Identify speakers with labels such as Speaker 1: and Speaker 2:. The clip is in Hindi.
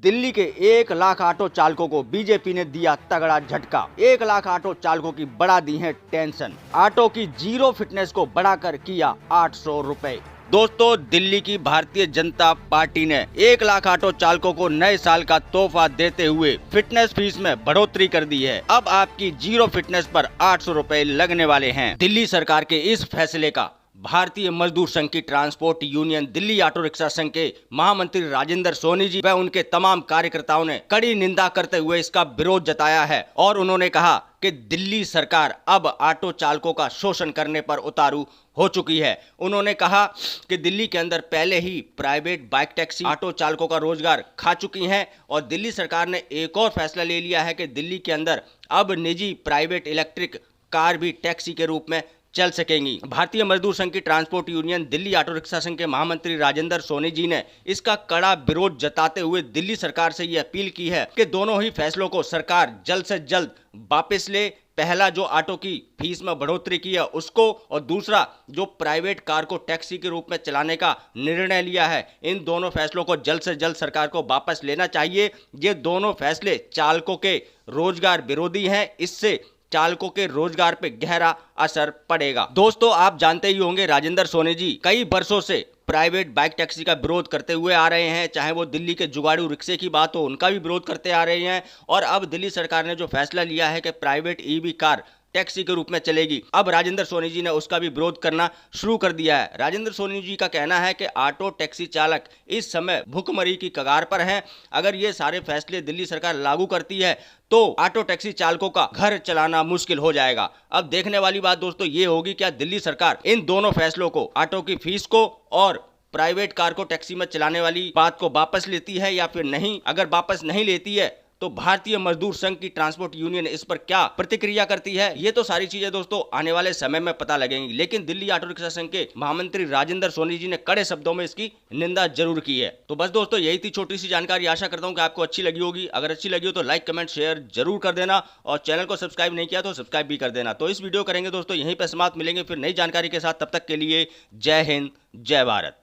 Speaker 1: दिल्ली के 1 लाख ऑटो चालकों को बीजेपी ने दिया तगड़ा झटका। 1 लाख ऑटो चालकों की बढ़ा दी है टेंशन। ऑटो की जीरो फिटनेस को बढ़ाकर किया 800 रुपए। दोस्तों, दिल्ली की भारतीय जनता पार्टी ने 1 लाख ऑटो चालकों को नए साल का तोहफा देते हुए फिटनेस फीस में बढ़ोतरी कर दी है। अब आपकी जीरो फिटनेस पर 800 रुपए लगने वाले हैं। दिल्ली सरकार के इस फैसले का भारतीय मजदूर संघ की transport union Delhi auto rickshaw संघ के महामंत्री राजेंद्र सोनी जी व उनके तमाम कार्यकर्ताओं ने कड़ी निंदा करते हुए इसका विरोध जताया है और उन्होंने कहा कि दिल्ली सरकार अब ऑटो चालकों का शोषण करने पर उतारू हो चुकी है। उन्होंने कहा कि दिल्ली के अंदर पहले ही प्राइवेट बाइक टैक्सी ऑटो चालकों का रोजगार खा चुकी हैं और दिल्ली सरकार ने एक और फैसला ले लिया है कि दिल्ली के अंदर अब निजी प्राइवेट इलेक्ट्रिक कार भी टैक्सी के रूप में चल सकेंगी। भारतीय मजदूर संघ की transport union Delhi auto rickshaw संघ के महामंत्री राजेंद्र सोनी जी ने इसका कड़ा विरोध जताते हुए दिल्ली सरकार से ये अपील की है कि दोनों ही फैसलों को सरकार जल्द से जल्द वापस ले। पहला जो ऑटो की फीस में बढ़ोतरी की है उसको, और दूसरा जो प्राइवेट कार को टैक्सी के रूप में चलाने का निर्णय लिया है, इन दोनों फैसलों को जल्द से जल्द सरकार को वापस लेना चाहिए। ये दोनों फैसले चालकों के रोजगार विरोधी हैं। इससे चालकों के रोजगार पे गहरा असर पड़ेगा। दोस्तों, आप जानते ही होंगे राजेंद्र सोनी जी कई वर्षों से प्राइवेट बाइक टैक्सी का विरोध करते हुए आ रहे हैं। चाहे वो दिल्ली के जुगाड़ू रिक्शे की बात हो, उनका भी विरोध करते आ रहे हैं। और अब दिल्ली सरकार ने जो फैसला लिया है कि प्राइवेट ईवी कार टैक्सी के रूप में चलेगी, अब राजेंद्र सोनी जी ने उसका भी विरोध करना शुरू कर दिया है। राजेंद्र सोनी जी का कहना है कि ऑटो टैक्सी चालक इस समय भुखमरी की कगार पर हैं। अगर ये सारे फैसले दिल्ली सरकार लागू करती है तो ऑटो टैक्सी चालकों का घर चलाना मुश्किल हो जाएगा। अब देखने वाली बात दोस्तों ये होगी, क्या दिल्ली सरकार इन दोनों फैसलों को, ऑटो की फीस को और प्राइवेट कार को टैक्सी में चलाने वाली बात को वापस लेती है या फिर नहीं। अगर वापस नहीं लेती है तो भारतीय मजदूर संघ की ट्रांसपोर्ट यूनियन इस पर क्या प्रतिक्रिया करती है, ये तो सारी चीजें दोस्तों आने वाले समय में पता लगेंगी। लेकिन दिल्ली ऑटो रिक्शा संघ के महामंत्री राजेंद्र सोनी जी ने कड़े शब्दों में इसकी निंदा जरूर की है। तो बस दोस्तों, यही थी छोटी सी जानकारी। आशा करता हूं कि आपको अच्छी लगी होगी। अगर अच्छी लगी हो तो लाइक कमेंट शेयर जरूर कर देना और चैनल को सब्सक्राइब नहीं किया तो सब्सक्राइब भी कर देना। तो इस वीडियो करेंगे दोस्तों यहीं पर समाप्त। मिलेंगे फिर नई जानकारी के साथ। तब तक के लिए जय हिंद, जय भारत।